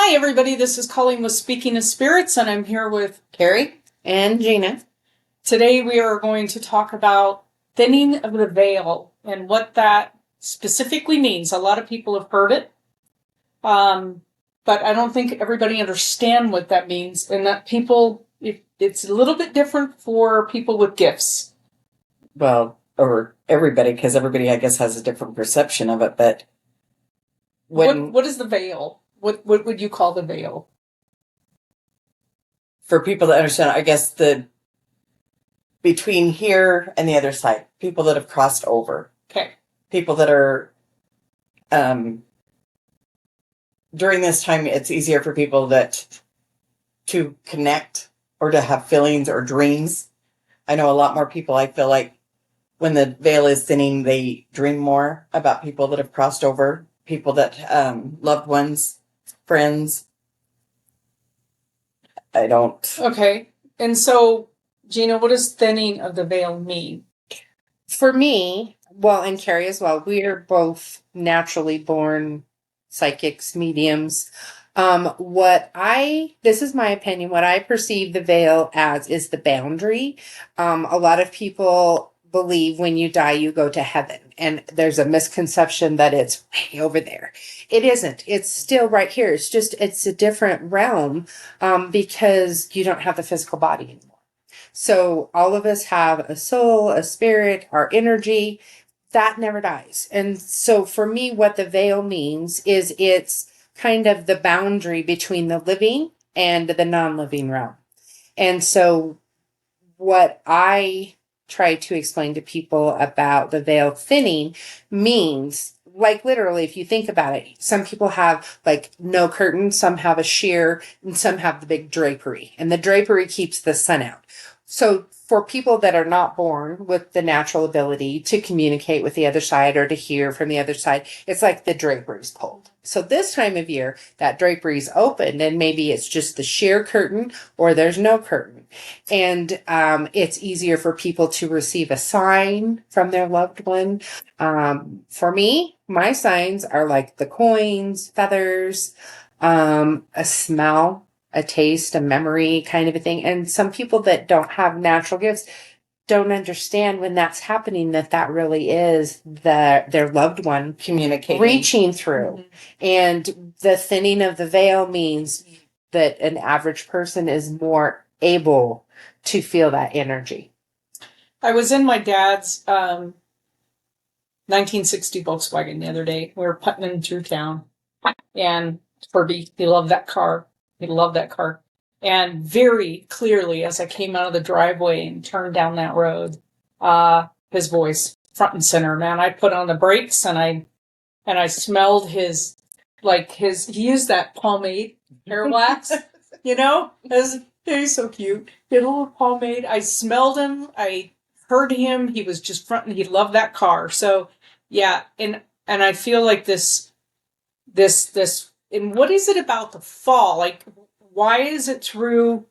Hi, everybody. This is Colleen with Speaking of Spirits, and I'm here with Carrie and Gina. Today we are going to talk about thinning of the veil and what that specifically means. A lot of people have heard it, but I don't think everybody understands what that means, and that it's a little bit different for people with gifts. Well, or everybody, because everybody, I guess, has a different perception of it, but what is the veil? What would you call the veil? For people that understand, I guess between here and the other side, people that have crossed over. Okay. People that are, during this time, it's easier for people to connect or to have feelings or dreams. I know a lot more people, I feel like, when the veil is thinning, they dream more about people that have crossed over, people that, loved ones, friends. I don't. Okay. And so, Gina, what does thinning of the veil mean? For me, well, and Carrie as well, we are both naturally born psychics, mediums. This is my opinion, what I perceive the veil as is the boundary. A lot of people believe when you die, you go to heaven. And there's a misconception that it's way over there. It isn't. It's still right here. It's a different realm, because you don't have the physical body anymore. So all of us have a soul, a spirit, our energy that never dies. And so for me, what the veil means is it's kind of the boundary between the living and the non-living realm. And so what I try to explain to people about the veil thinning means, like, literally, if you think about it, some people have like no curtain, some have a sheer, and some have the big drapery, and the drapery keeps the sun out. So for people that are not born with the natural ability to communicate with the other side or to hear from the other side, it's like the drapery's pulled. So this time of year, that drapery's open, and maybe it's just the sheer curtain or there's no curtain. And it's easier for people to receive a sign from their loved one. For me, my signs are like the coins, feathers, a smell, a taste, a memory kind of a thing. And some people that don't have natural gifts don't understand when that's happening, that really is their loved one Communicating, reaching through. Mm-hmm. And the thinning of the veil means that an average person is more able to feel that energy. I was in my dad's 1960 Volkswagen the other day. We were putting through town, and Furby, he loved that car. And very clearly, as I came out of the driveway and turned down that road, his voice front and center. Man, I put on the brakes and I smelled he used that pomade hair wax, he's so cute. He had a little pomade. I smelled him. I heard him. He was just front and he loved that car. So yeah, and I feel like this, and what is it about the fall? Like, why is it through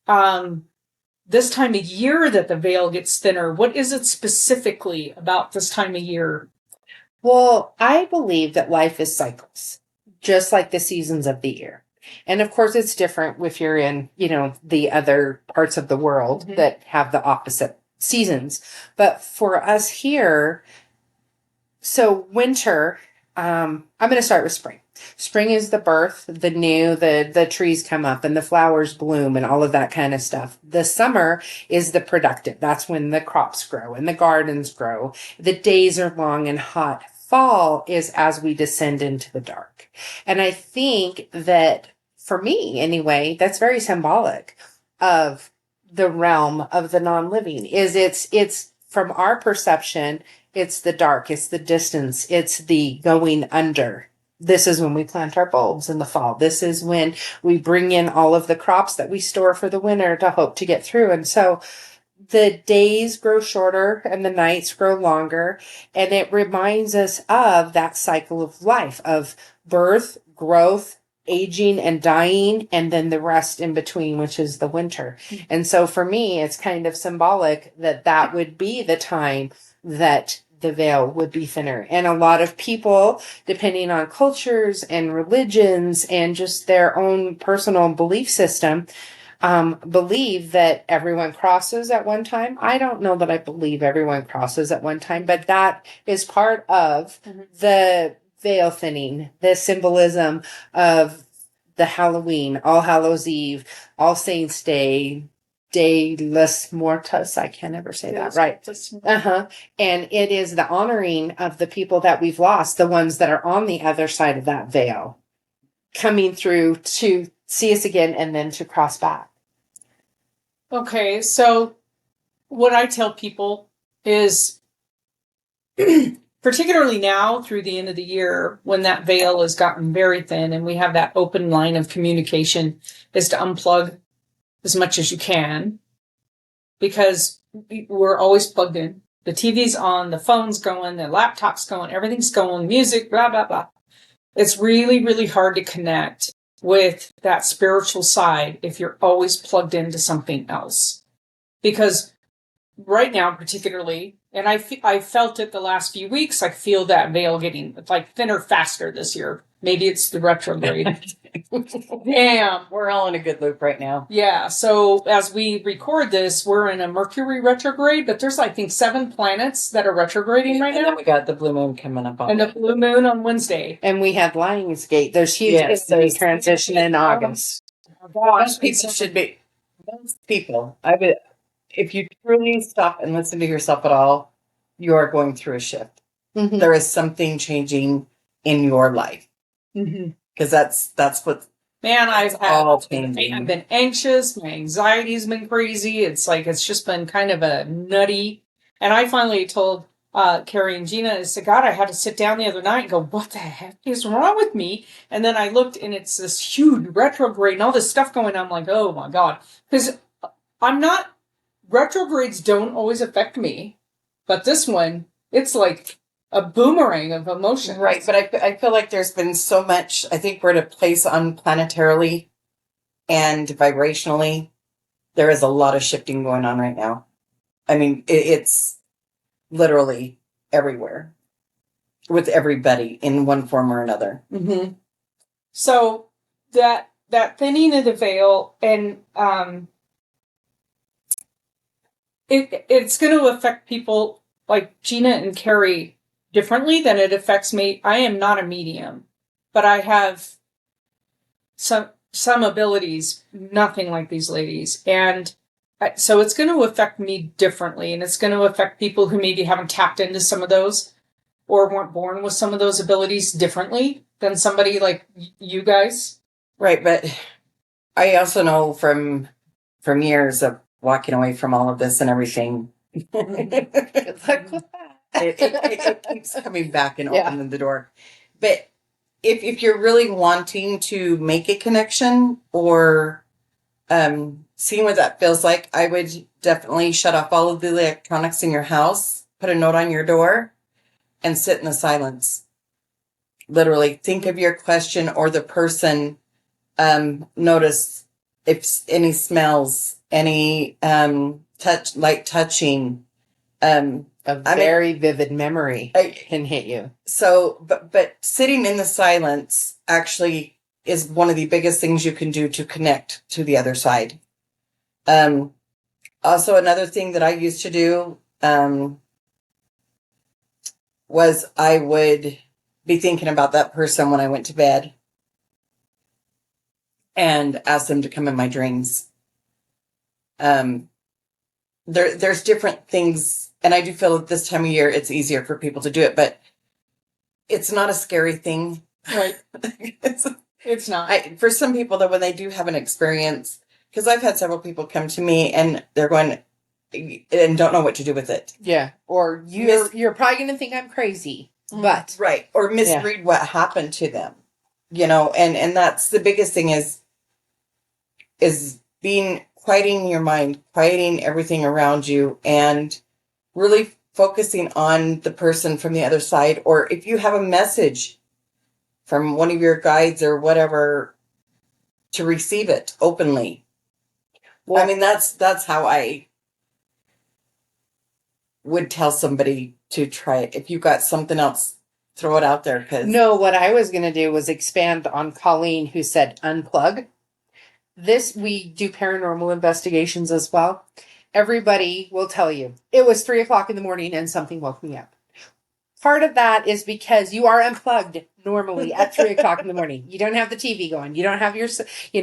this time of year that the veil gets thinner? What is it specifically about this time of year? Well, I believe that life is cycles, just like the seasons of the year. And of course, it's different if you're in, the other parts of the world mm-hmm. that have the opposite seasons. But for us here, so winter, I'm going to start with spring. Spring is the birth, the new, the trees come up and the flowers bloom and all of that kind of stuff. The summer is the productive. That's when the crops grow and the gardens grow. The days are long and hot. Fall is as we descend into the dark. And I think that, for me anyway, that's very symbolic of the realm of the non-living. It's from our perception, it's the dark, it's the distance, it's the going under. This is when we plant our bulbs in the fall. This is when we bring in all of the crops that we store for the winter to hope to get through. And so the days grow shorter and the nights grow longer. And it reminds us of that cycle of life, of birth, growth, aging and dying, and then the rest in between, which is the winter. And so for me, it's kind of symbolic that would be the time that the veil would be thinner. And a lot of people, depending on cultures and religions and just their own personal belief system, believe that everyone crosses at one time. I don't know that I believe everyone crosses at one time, but that is part of the veil thinning, the symbolism of the Halloween, All Hallows Eve, All Saints Day, Day Les Mortas. I can't ever say that right. And it is the honoring of the people that we've lost, the ones that are on the other side of that veil, coming through to see us again and then to cross back. Okay, so what I tell people is, particularly now through the end of the year, when that veil has gotten very thin and we have that open line of communication, is to unplug as much as you can, because we're always plugged in. The TV's on, the phone's going, the laptop's going, everything's going, music, blah, blah, blah. It's really, really hard to connect with that spiritual side if you're always plugged into something else. Because right now, particularly, and I felt it the last few weeks, I feel that veil getting like thinner faster this year. Maybe it's the retrograde. Damn. We're all in a good loop right now. Yeah. So as we record this, we're in a Mercury retrograde, but there's, I think, 7 planets that are retrograding right And now. then we got the blue moon coming up on. And the blue moon on Wednesday. And we have Lionsgate. There's huge there's transition in August. Most people should be. Most people, I would, if you truly stop and listen to yourself at all, you are going through a shift. Mm-hmm. There is something changing in your life, because that's what. Man, I've changing. been anxious. My anxiety's been crazy. It's like, it's just been kind of a nutty. And I finally told Carrie and Gina, I said, God, I had to sit down the other night and go, what the heck is wrong with me? And then I looked, and it's this huge retrograde and all this stuff going on. I'm like, oh my God. Because retrogrades don't always affect me. But this one, it's like a boomerang of emotions. Right, but I feel like there's been so much. I think we're at a place planetarily and vibrationally. There is a lot of shifting going on right now. I mean, it's literally everywhere with everybody in one form or another. Mm-hmm. So that thinning of the veil, and it's going to affect people like Gina and Carrie differently than it affects me. I am not a medium, but I have some abilities, nothing like these ladies. And so it's going to affect me differently, and it's going to affect people who maybe haven't tapped into some of those or weren't born with some of those abilities differently than somebody like you guys. Right, but I also know from years of walking away from all of this and everything. Good luck with that. It keeps coming back and opening the door. But if you're really wanting to make a connection or seeing what that feels like, I would definitely shut off all of the electronics in your house, put a note on your door, and sit in the silence. Literally, think of your question or the person. Notice if any smells, any light touching. A very vivid memory can hit you. So, but sitting in the silence actually is one of the biggest things you can do to connect to the other side. Also, another thing that I used to do was I would be thinking about that person when I went to bed and ask them to come in my dreams. There's different things, and I do feel at this time of year it's easier for people to do it, but it's not a scary thing. Right. It's not. For some people, though, when they do have an experience, because I've had several people come to me and they're going and don't know what to do with it. Yeah. Or you're probably going to think I'm crazy, but. Right. Or misread what happened to them, and that's the biggest thing is quieting your mind, quieting everything around you, and really focusing on the person from the other side. Or if you have a message from one of your guides or whatever, to receive it openly. Well, I mean, that's how I would tell somebody to try it. If you got something else, throw it out there. Because No, what I was going to do was expand on Colleen, who said unplug. We do paranormal investigations as well. Everybody will tell you it was 3:00 in the morning and something woke me up. Part of that is because you are unplugged normally at 3:00 in the morning. You don't have the TV going. You don't have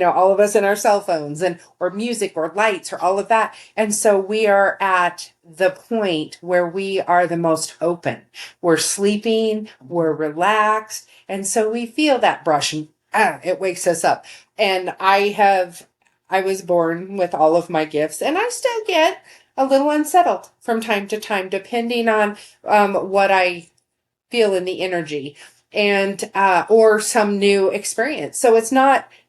all of us in our cell phones or music or lights or all of that. And so we are at the point where we are the most open. We're sleeping, we're relaxed. And so we feel that brush and it wakes us up. And I was born with all of my gifts, and I still get a little unsettled from time to time, depending on what I feel in the energy and or some new experience. So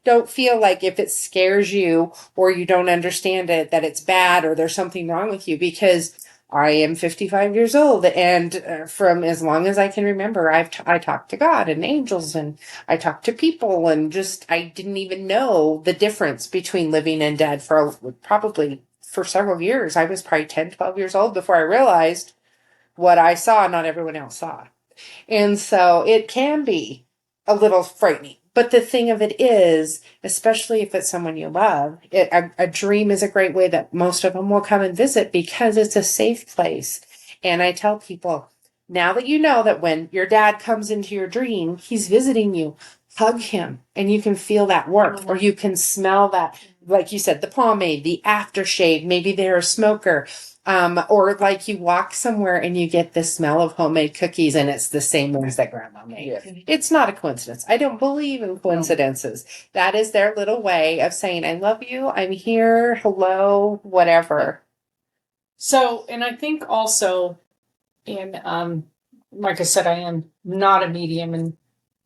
don't feel like if it scares you or you don't understand it that it's bad or there's something wrong with you, because I am 55 years old, and from as long as I can remember, I talked to God and angels, and I talked to people, and I didn't even know the difference between living and dead for several years. I was probably 10, 12 years old before I realized what I saw, not everyone else saw. And so it can be a little frightening. But the thing of it is, especially if it's someone you love, a dream is a great way that most of them will come and visit, because it's a safe place. And I tell people, now that you know that when your dad comes into your dream, he's visiting you, hug him, and you can feel that warmth, or you can smell that, like you said, the pomade, the aftershave, maybe they're a smoker. Or like you walk somewhere and you get the smell of homemade cookies, and it's the same ones that grandma made. Yeah. It's not a coincidence. I don't believe in coincidences. That is their little way of saying, I love you, I'm here, hello, whatever. So, and I think also like I said, I am not a medium,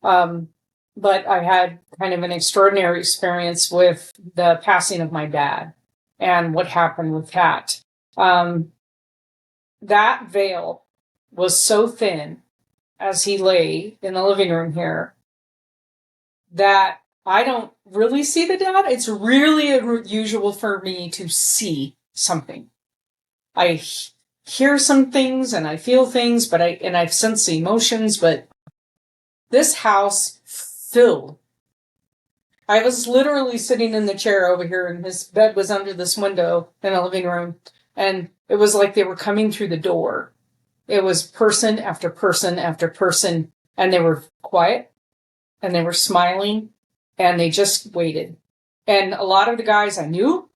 but I had kind of an extraordinary experience with the passing of my dad and what happened with that. That veil was so thin as he lay in the living room here that I don't really see the dad. It's really unusual for me to see something. I hear some things and I feel things, but I've sensed the emotions, but this house filled. I was literally sitting in the chair over here, and his bed was under this window in the living room, and it was like they were coming through the door. It was person after person after person, and they were quiet, and they were smiling, and they just waited. And a lot of the guys I knew,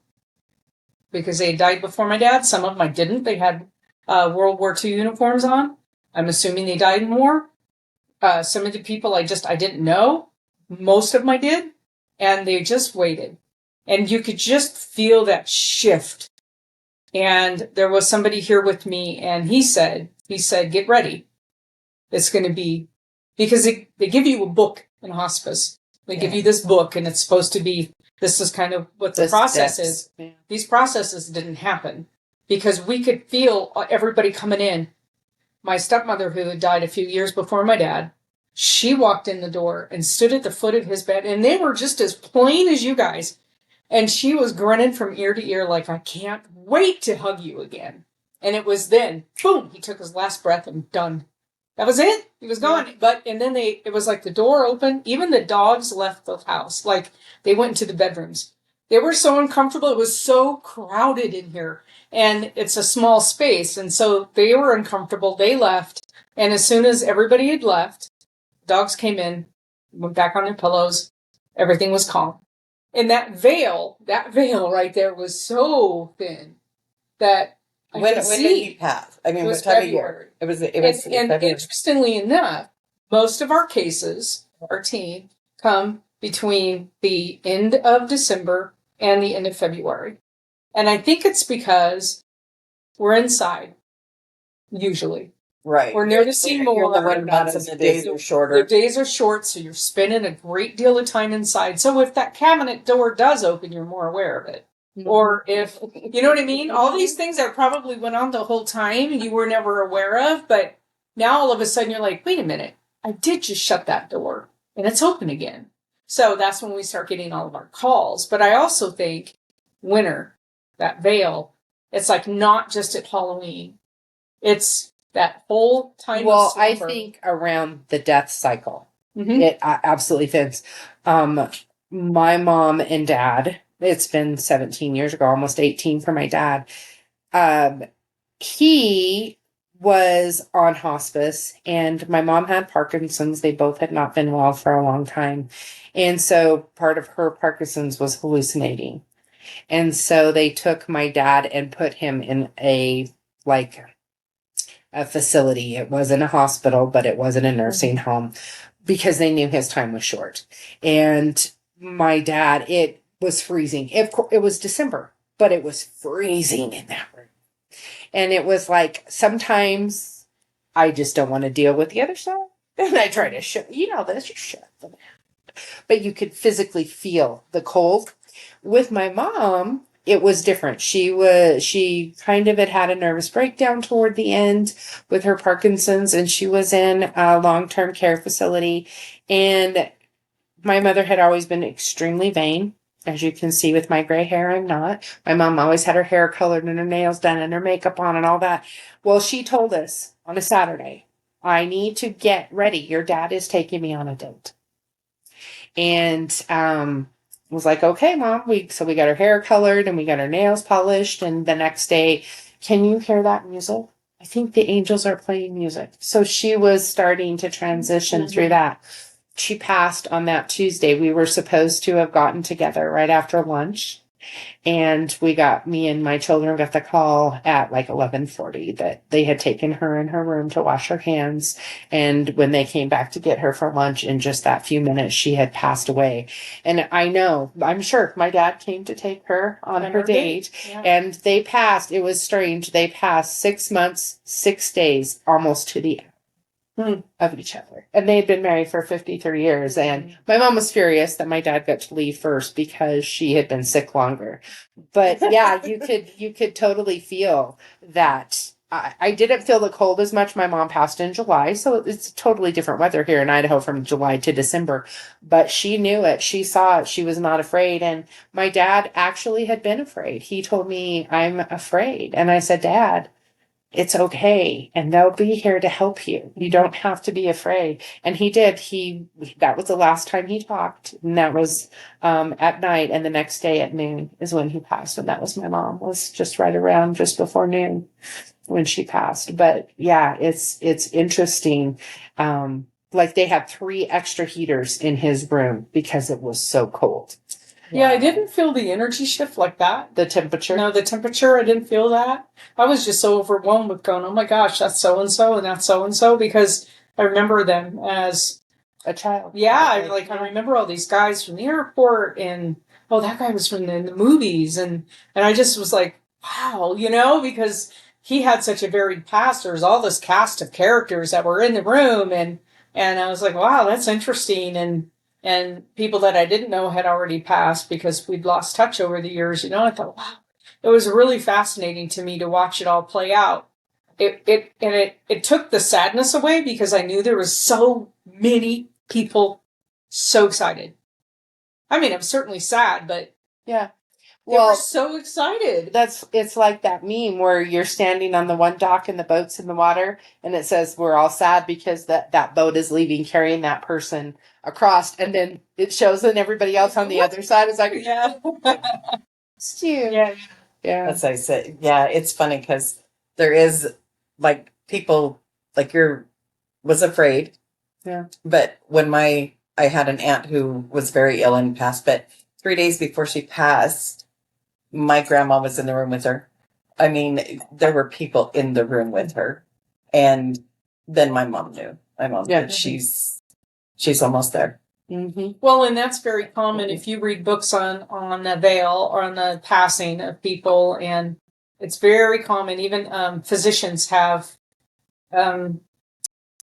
because they had died before my dad. Some of them I didn't. They had World War II uniforms on. I'm assuming they died in war. Some of the people I didn't know. Most of them I did. And they just waited. And you could just feel that shift. And there was somebody here with me, and he said, get ready. It's going to be, because they give you a book in hospice. They give you this book, and it's supposed to be, this is kind of what the process is. Yeah. These processes didn't happen because we could feel everybody coming in. My stepmother, who had died a few years before my dad, she walked in the door and stood at the foot of his bed, and they were just as plain as you guys. And she was grinning from ear to ear like, I can't wait to hug you again. And it was then, boom, he took his last breath and done. That was it. He was gone. Yeah. And then it was like the door opened. Even the dogs left the house. Like, they went into the bedrooms. They were so uncomfortable. It was so crowded in here. And it's a small space. And so they were uncomfortable. They left. And as soon as everybody had left, dogs came in, went back on their pillows. Everything was calm. And that veil right there was so thin that when did he pass? I mean, what time of year? It was and interestingly enough, most of our cases, our team, come between the end of December and the end of February. And I think it's because we're inside, usually. Right. We're noticing more. The winter months and the days are shorter. The days are short, so you're spending a great deal of time inside. So if that cabinet door does open, you're more aware of it. Or if, you know what I mean? All these things that probably went on the whole time you were never aware of, but now all of a sudden you're like, wait a minute, I did just shut that door and it's open again. So that's when we start getting all of our calls. But I also think winter, that veil, it's like not just at Halloween. It's that whole time. Well, of I slumber. think around the death cycle, Mhm. it absolutely fits. My mom and dad, it's been 17 years ago, almost 18 for my dad. He was on hospice, and my mom had Parkinson's. They both had not been well for a long time. And so part of her Parkinson's was hallucinating. And so they took my dad and put him in a facility. It wasn't a hospital, but it wasn't a nursing home because they knew his time was short. And my dad, it was freezing. It was December, but it was freezing in that room. And it was like, sometimes I just don't want to deal with the other side. And I try to shut, this, you shut them out. But you could physically feel the cold. With my mom, it was different. She kind of had a nervous breakdown toward the end with her Parkinson's, and she was in a long-term care facility. And my mother had always been extremely vain. As you can see with my gray hair, I'm not. My mom always had her hair colored and her nails done and her makeup on and all that. Well, she told us on a Saturday, I need to get ready. Your dad is taking me on a date. And was like, okay, Mom. So we got her hair colored and we got her nails polished. And the next day, can you hear that music? I think the angels are playing music. So she was starting to transition through that. She passed on that Tuesday. We were supposed to have gotten together right after lunch. And me and my children got the call at like 11:40 that they had taken her in her room to wash her hands. And when they came back to get her for lunch, in just that few minutes, she had passed away. And I'm sure my dad came to take her on her date. Yeah. And they passed. It was strange. They passed 6 months, 6 days, almost to the of each other. And they'd been married for 53 years. And my mom was furious that my dad got to leave first because she had been sick longer. But yeah, you could totally feel that. I didn't feel the cold as much. My mom passed in July, so it's totally different weather here in Idaho from July to December. But she knew it. She saw it. She was not afraid. And my dad actually had been afraid. He told me, I'm afraid. And I said, Dad, it's okay, and they'll be here to help you. You don't have to be afraid. And he did. That was the last time he talked, and that was at night. And the next day at noon is when he passed. And that was my mom. Was just right around just before noon when she passed. But yeah, it's interesting. Like they had 3 extra heaters in his room because it was so cold. Yeah, I didn't feel the energy shift like that. The temperature? No, the temperature, I didn't feel that. I was just so overwhelmed with going, oh my gosh, that's so-and-so and that's so-and-so, because I remember them as a child. Yeah, I remember all these guys from the airport, and oh, that guy was from the movies, and I just was like, wow, because he had such a varied past. There was all this cast of characters that were in the room, and I was like, wow, that's interesting, and people that I didn't know had already passed because we'd lost touch over the years. I thought, wow, it was really fascinating to me to watch it all play out. It took the sadness away because I knew there was so many people so excited. I mean, I'm certainly sad, but yeah, they were so excited. It's like that meme where you're standing on the one dock and the boat's in the water, and it says we're all sad because that boat is leaving, carrying that person across, and then it shows and everybody else on the other side is like, yeah, it's you. Yeah. As I said, yeah, it's funny because there is like people like was afraid. Yeah. But when I had an aunt who was very ill and passed, but 3 days before she passed, my grandma was in the room with her. I mean, there were people in the room with her. And then my mom knew. My mom said she's almost there. Mm-hmm. Well, and that's very common if you read books on the veil or on the passing of people, and it's very common. Even physicians have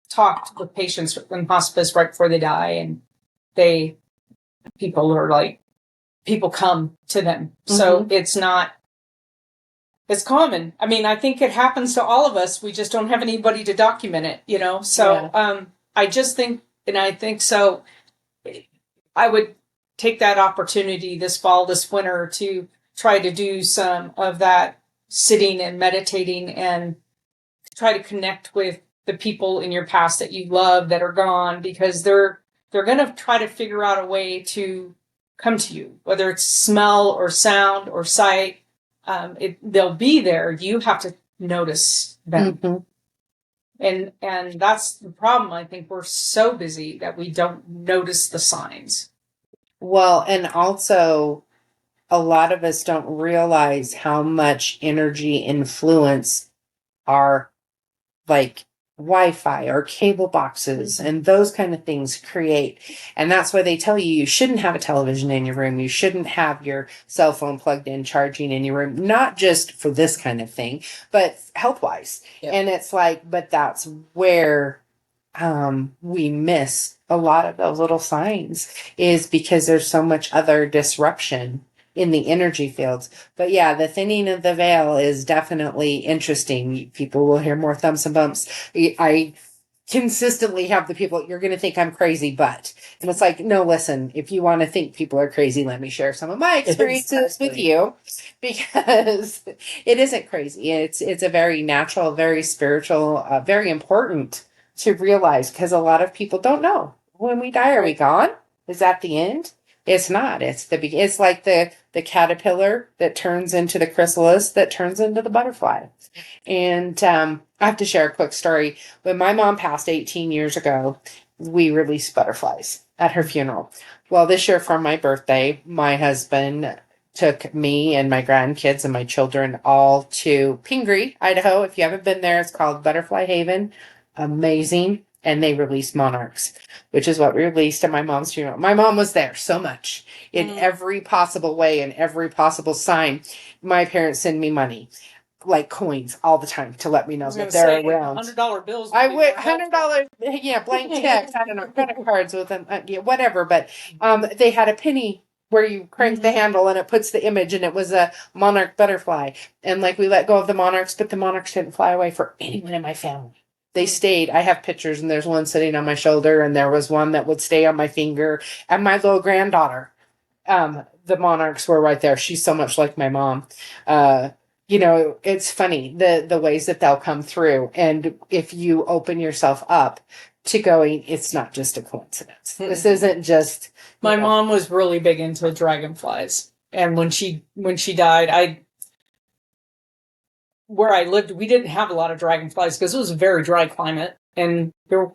talked with patients in hospice right before they die, and people come to them. Mm-hmm. So it's common. I mean, I think it happens to all of us. We just don't have anybody to document it, So I just think, and I think so. I would take that opportunity this fall, this winter, to try to do some of that sitting and meditating and try to connect with the people in your past that you love that are gone, because they're going to try to figure out a way to come to you, whether it's smell or sound or sight. They'll be there. You have to notice them. And that's the problem. I think we're so busy that we don't notice the signs. Well, and also a lot of us don't realize how much energy influence our like Wi-Fi or cable boxes and those kind of things create. And that's why they tell you shouldn't have a television in your room. You shouldn't have your cell phone plugged in, charging in your room, not just for this kind of thing, but health-wise. Yep. And it's like, but that's where we miss a lot of those little signs, is because there's so much other disruption in the energy fields. But yeah, the thinning of the veil is definitely interesting. People will hear more thumps and bumps. I consistently have the people, you're going to think I'm crazy, but, and it's like, no, listen, if you want to think people are crazy, let me share some of my experiences with you, because it isn't crazy. It's a very natural, very spiritual, very important to realize, because a lot of people don't know, when we die, are we gone? Is that the end? It's not. It's it's like the caterpillar that turns into the chrysalis that turns into the butterfly. And I have to share a quick story. When my mom passed 18 years ago, we released butterflies at her funeral. Well, this year for my birthday, my husband took me and my grandkids and my children all to Pingree, Idaho. If you haven't been there, it's called Butterfly Haven. Amazing. And they released monarchs, which is what we released at my mom's funeral. My mom was there so much in every possible way and every possible sign. My parents send me money, like coins, all the time to let me know that they're around. $100 bills. I would $100, yeah, blank checks. I don't know, credit cards with them, yeah, whatever. But they had a penny where you crank the handle and it puts the image, and it was a monarch butterfly. And like we let go of the monarchs, but the monarchs didn't fly away for anyone in my family. They stayed. I have pictures, and there's one sitting on my shoulder, and there was one that would stay on my finger. And my little granddaughter, the monarchs were right there. She's so much like my mom. It's funny the ways that they'll come through. And if you open yourself up to going, it's not just a coincidence. This isn't just. My mom was really big into dragonflies, and when she died, where I lived, we didn't have a lot of dragonflies because it was a very dry climate, and there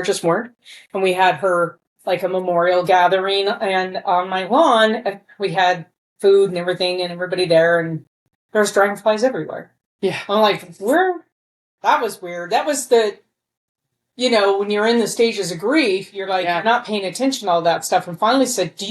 just weren't. And we had her like a memorial gathering, and on my lawn, we had food and everything, and everybody there, and there's dragonflies everywhere. Yeah. I'm like, that was weird. That was when you're in the stages of grief, you're like, you're not paying attention to all that stuff. And finally said,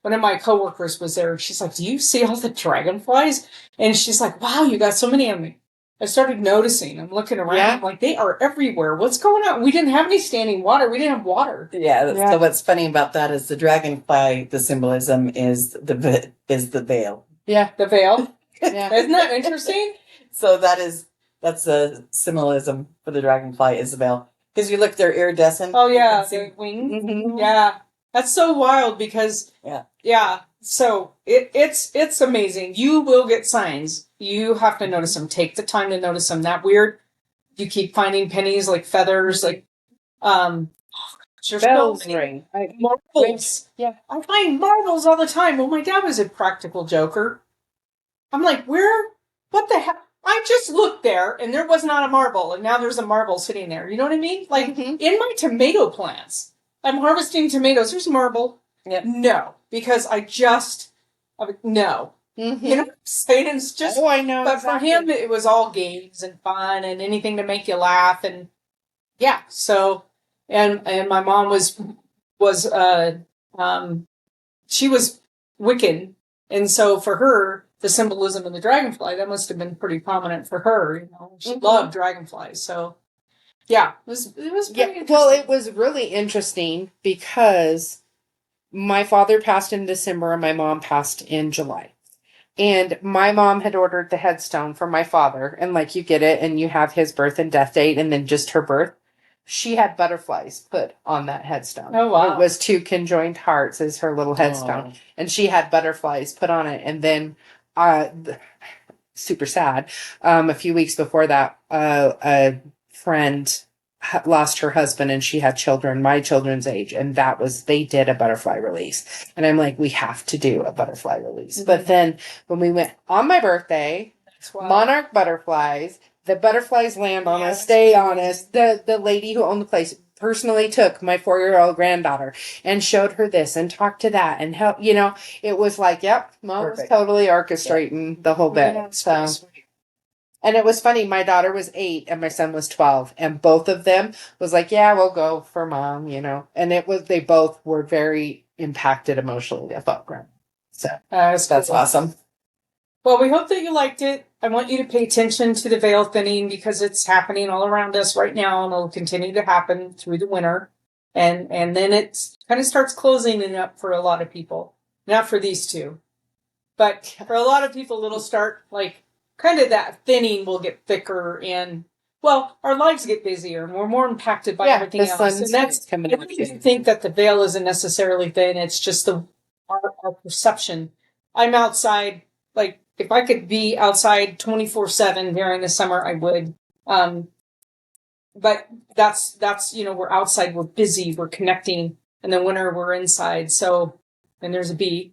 one of my coworkers was there. She's like, do you see all the dragonflies? And she's like, wow, you got so many of them. I started noticing. I'm looking around. Yeah. I'm like, they are everywhere. What's going on? We didn't have any standing water. We didn't have water. Yeah. So what's funny about that is the dragonfly, the symbolism is the veil. Yeah. The veil. Yeah. Isn't that interesting? So that's the symbolism for the dragonfly is the veil. Because you look, they're iridescent. Oh, yeah. The wings. Mm-hmm. Yeah. That's so wild because, so it's amazing. You will get signs. You have to notice them. Take the time to notice them. That weird. You keep finding pennies, like feathers, like, bells ring. Marbles. Yeah. I find marbles all the time. Well, my dad was a practical joker. I'm like, what the heck? I just looked there and there was not a marble, and now there's a marble sitting there. You know what I mean? Like in my tomato plants. I'm harvesting tomatoes. There's marble. Yep. No, because no. Mm-hmm. You know what I'm saying? It's just. Oh, I know. But exactly. For him, it was all games and fun and anything to make you laugh, and So, and my mom was she was Wiccan, and so for her, the symbolism of the dragonfly that must have been pretty prominent for her. She loved dragonflies, so. Yeah, it was pretty interesting. Well, it was really interesting because my father passed in December and my mom passed in July. And my mom had ordered the headstone for my father, and like you get it and you have his birth and death date and then just her birth. She had butterflies put on that headstone. Oh, wow. It was 2 conjoined hearts as her little headstone. And she had butterflies put on it. And then super sad. A few weeks before that, a friend lost her husband and she had children, my children's age. And they did a butterfly release. And I'm like, we have to do a butterfly release. Mhm. But then when we went on my birthday, monarch butterflies, the butterflies land on us, stay on us. The lady who owned the place personally took my 4-year-old granddaughter and showed her this and talked to that and help, it was like, yep, mom was Perfect. totally orchestrating the whole bit. Yeah, it's So, pretty sweet. and it was funny. My daughter was 8 and my son was 12, and both of them was like, yeah, we'll go for mom, and they both were very impacted emotionally. I thought, so That's awesome. Well, we hope that you liked it. I want you to pay attention to the veil thinning because it's happening all around us right now and it'll continue to happen through the winter. And then it kind of starts closing it up for a lot of people. Not for these two. But for a lot of people, it'll start like kind of that thinning will get thicker and well, our lives get busier and we're more impacted by everything else. And that's I don't think that the veil isn't necessarily thin. It's just our perception. I'm outside, like if I could be outside 24/7 during the summer, I would. But that's we're outside, we're busy, we're connecting. In the winter, we're inside. So, and there's a bee.